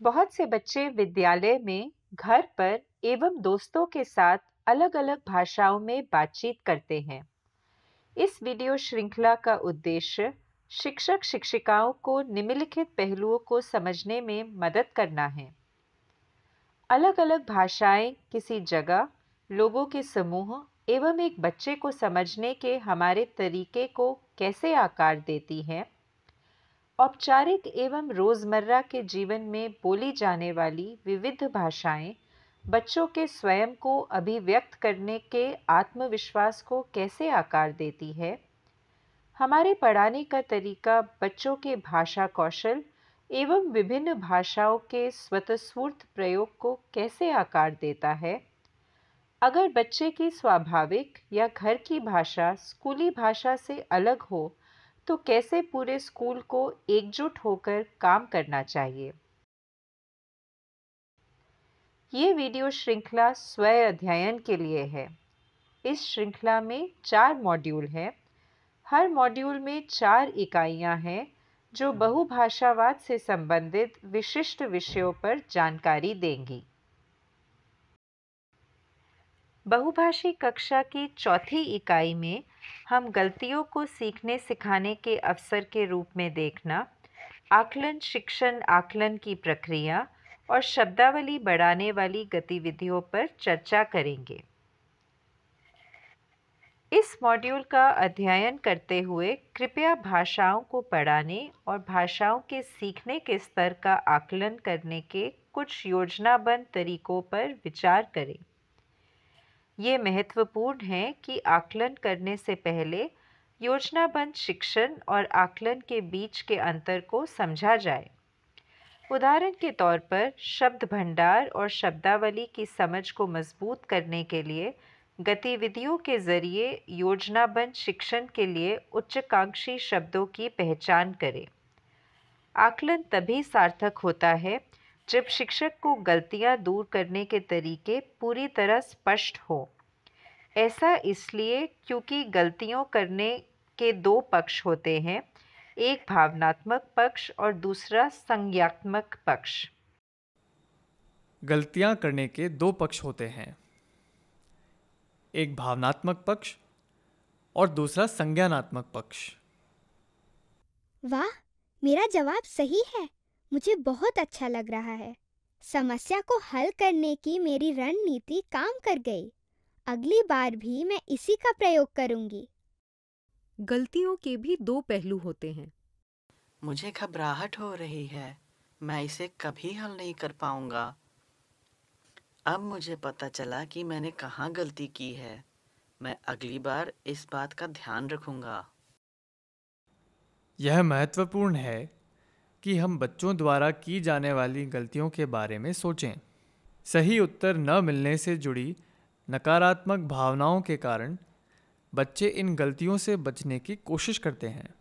बहुत से बच्चे विद्यालय में, घर पर एवं दोस्तों के साथ अलग-अलग भाषाओं में बातचीत करते हैं। इस वीडियो श्रृंखला का उद्देश्य शिक्षक-शिक्षिकाओं को निम्नलिखित पहलुओं को समझने में मदद करना है। अलग-अलग भाषाएं किसी जगह, लोगों के समूह एवं एक बच्चे को समझने के हमारे तरीके को कैसे आकार देती हैं। औपचारिक एवं रोजमर्रा के जीवन में बोली जाने वाली विविध भाषाएं बच्चों के स्वयं को अभिव्यक्त करने के आत्मविश्वास को कैसे आकार देती है। हमारे पढ़ाने का तरीका बच्चों के भाषा कौशल एवं विभिन्न भाषाओं के स्वतःस्फूर्त प्रयोग को कैसे आकार देता है। अगर बच्चे की स्वाभाविक या घर की भाषा स्कूली भाषा से अलग हो तो कैसे पूरे स्कूल को एकजुट होकर काम करना चाहिए। ये वीडियो श्रृंखला स्व अध्ययन के लिए है। इस श्रृंखला में 4 मॉड्यूल हैं। हर मॉड्यूल में 4 इकाइयां हैं जो बहुभाषावाद से संबंधित विशिष्ट विषयों पर जानकारी देंगी। बहुभाषी कक्षा की चौथी इकाई में हम गलतियों को सीखने सिखाने के अवसर के रूप में देखना, आकलन शिक्षण आकलन की प्रक्रिया और शब्दावली बढ़ाने वाली गतिविधियों पर चर्चा करेंगे। इस मॉड्यूल का अध्ययन करते हुए कृपया भाषाओं को पढ़ाने और भाषाओं के सीखने के स्तर का आकलन करने के कुछ योजनाबद्ध तरीकों पर विचार करें। ये महत्वपूर्ण है कि आकलन करने से पहले योजनाबद्ध शिक्षण और आकलन के बीच के अंतर को समझा जाए। उदाहरण के तौर पर शब्द भंडार और शब्दावली की समझ को मजबूत करने के लिए गतिविधियों के जरिए योजनाबद्ध शिक्षण के लिए उच्चाकांक्षी शब्दों की पहचान करें। आकलन तभी सार्थक होता है जब शिक्षक को गलतियां दूर करने के तरीके पूरी तरह स्पष्ट हो। ऐसा इसलिए क्योंकि गलतियों करने के 2 पक्ष होते हैं, एक भावनात्मक पक्ष और दूसरा संज्ञात्मक पक्ष। गलतियां करने के 2 पक्ष होते हैं, एक भावनात्मक पक्ष और दूसरा संज्ञानात्मक पक्ष। वाह, मेरा जवाब सही है। मुझे बहुत अच्छा लग रहा है। समस्या को हल करने की मेरी रणनीति काम कर गई। अगली बार भी मैं इसी का प्रयोग करूंगी। गलतियों के भी 2 पहलू होते हैं। मुझे घबराहट हो रही है। मैं इसे कभी हल नहीं कर पाऊंगा। अब मुझे पता चला कि मैंने कहाँ गलती की है। मैं अगली बार इस बात का ध्यान रखूंगा। यह महत्वपूर्ण है कि हम बच्चों द्वारा की जाने वाली गलतियों के बारे में सोचें। सही उत्तर न मिलने से जुड़ी नकारात्मक भावनाओं के कारण बच्चे इन गलतियों से बचने की कोशिश करते हैं।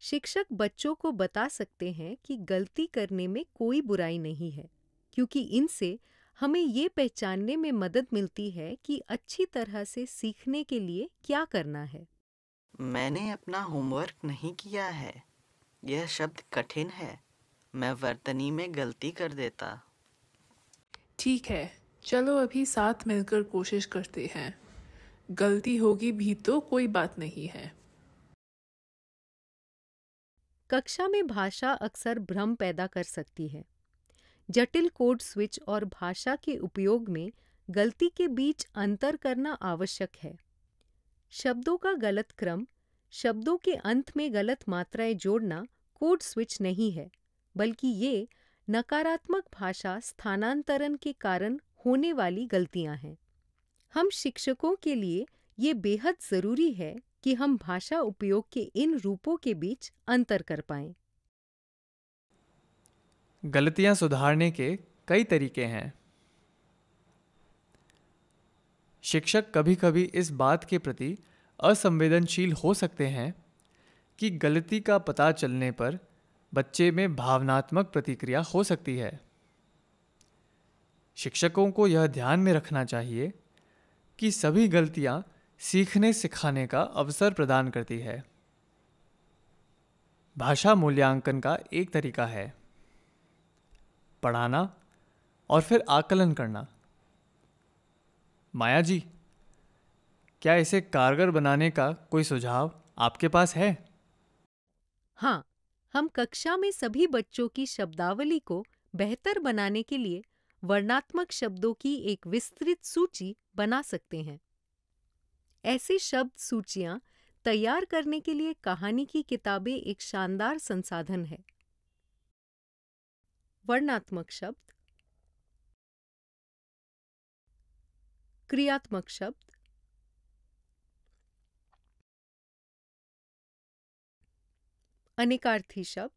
शिक्षक बच्चों को बता सकते हैं कि गलती करने में कोई बुराई नहीं है, क्योंकि इनसे हमें ये पहचानने में मदद मिलती है कि अच्छी तरह से सीखने के लिए क्या करना है। मैंने अपना होमवर्क नहीं किया है। यह शब्द कठिन है। मैं वर्तनी में गलती कर देता। ठीक है, चलो अभी साथ मिलकर कोशिश करते हैं। गलती होगी भी तो कोई बात नहीं है। कक्षा में भाषा अक्सर भ्रम पैदा कर सकती है। जटिल कोड स्विच और भाषा के उपयोग में गलती के बीच अंतर करना आवश्यक है। शब्दों का गलत क्रम, शब्दों के अंत में गलत मात्राएं जोड़ना कोड स्विच नहीं है, बल्कि ये नकारात्मक भाषा स्थानांतरण के कारण होने वाली गलतियां हैं। हम शिक्षकों के लिए ये बेहद ज़रूरी है कि हम भाषा उपयोग के इन रूपों के बीच अंतर कर पाएं। गलतियां सुधारने के कई तरीके हैं। शिक्षक कभी-कभी इस बात के प्रति असंवेदनशील हो सकते हैं कि गलती का पता चलने पर बच्चे में भावनात्मक प्रतिक्रिया हो सकती है। शिक्षकों को यह ध्यान में रखना चाहिए कि सभी गलतियां सीखने सिखाने का अवसर प्रदान करती है। भाषा मूल्यांकन का एक तरीका है। पढ़ाना और फिर आकलन करना। माया जी, क्या इसे कारगर बनाने का कोई सुझाव आपके पास है? हाँ, हम कक्षा में सभी बच्चों की शब्दावली को बेहतर बनाने के लिए वर्णात्मक शब्दों की एक विस्तृत सूची बना सकते हैं। ऐसी शब्द सूचियां तैयार करने के लिए कहानी की किताबें एक शानदार संसाधन है। वर्णात्मक शब्द, क्रियात्मक शब्द, अनेकार्थी शब्द,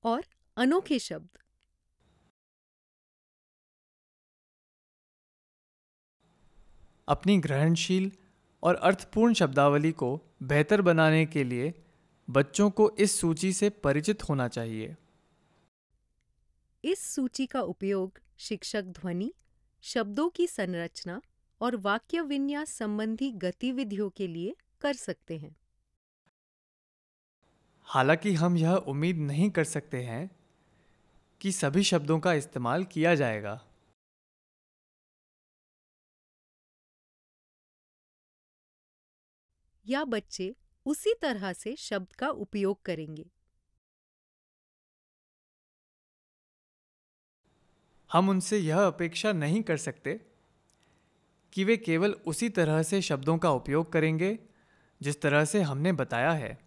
और अनोखे शब्द। अपनी ग्रहणशील और अर्थपूर्ण शब्दावली को बेहतर बनाने के लिए बच्चों को इस सूची से परिचित होना चाहिए। इस सूची का उपयोग शिक्षक ध्वनि, शब्दों की संरचना और वाक्य विन्यास संबंधी गतिविधियों के लिए कर सकते हैं। हालांकि हम यह उम्मीद नहीं कर सकते हैं कि सभी शब्दों का इस्तेमाल किया जाएगा। या बच्चे उसी तरह से शब्द का उपयोग करेंगे। हम उनसे यह अपेक्षा नहीं कर सकते कि वे केवल उसी तरह से शब्दों का उपयोग करेंगे जिस तरह से हमने बताया है।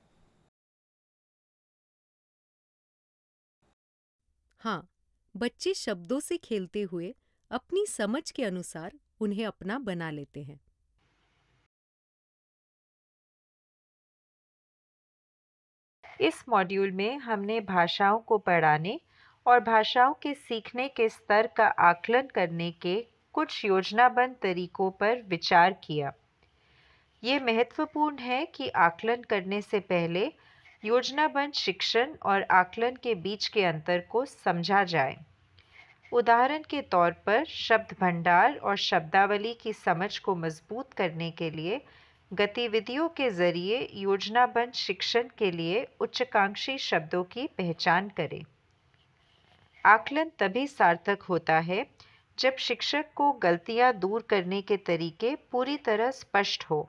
हाँ, बच्चे शब्दों से खेलते हुए अपनी समझ के अनुसार उन्हें अपना बना लेते हैं। इस मॉड्यूल में हमने भाषाओं को पढ़ाने और भाषाओं के सीखने के स्तर का आकलन करने के कुछ योजनाबद्ध तरीकों पर विचार किया। ये महत्वपूर्ण है कि आकलन करने से पहले योजनाबद्ध शिक्षण और आकलन के बीच के अंतर को समझा जाए। उदाहरण के तौर पर शब्द भंडार और शब्दावली की समझ को मजबूत करने के लिए गतिविधियों के जरिए योजनाबद्ध शिक्षण के लिए उच्चाकांक्षी शब्दों की पहचान करें। आकलन तभी सार्थक होता है जब शिक्षक को गलतियां दूर करने के तरीके पूरी तरह स्पष्ट हो।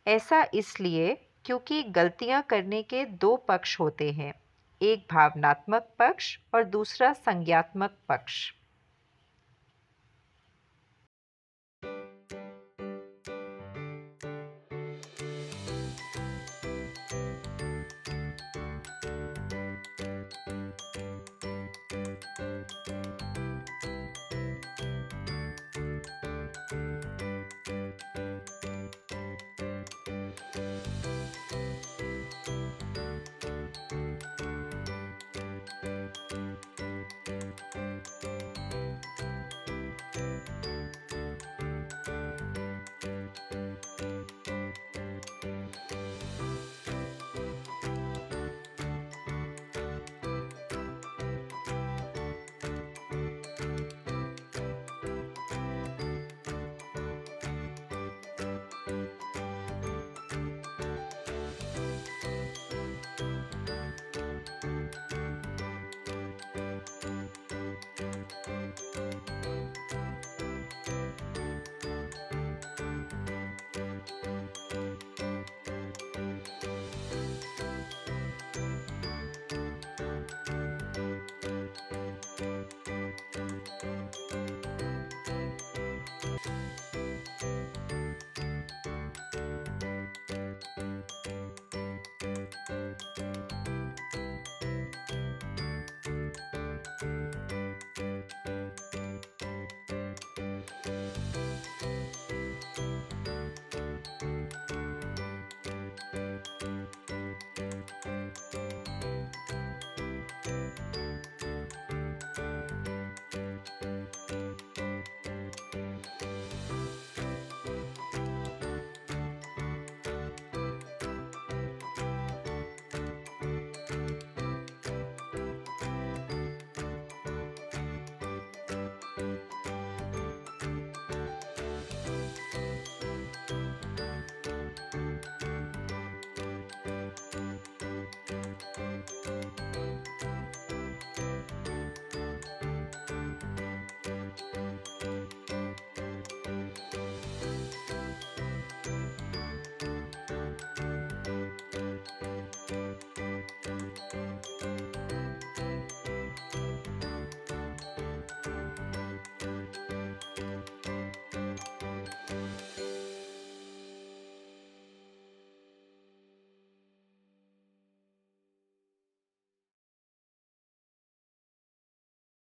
ऐसा इसलिए क्योंकि गलतियां करने के दो पक्ष होते हैं, एक भावनात्मक पक्ष और दूसरा संज्ञात्मक पक्ष।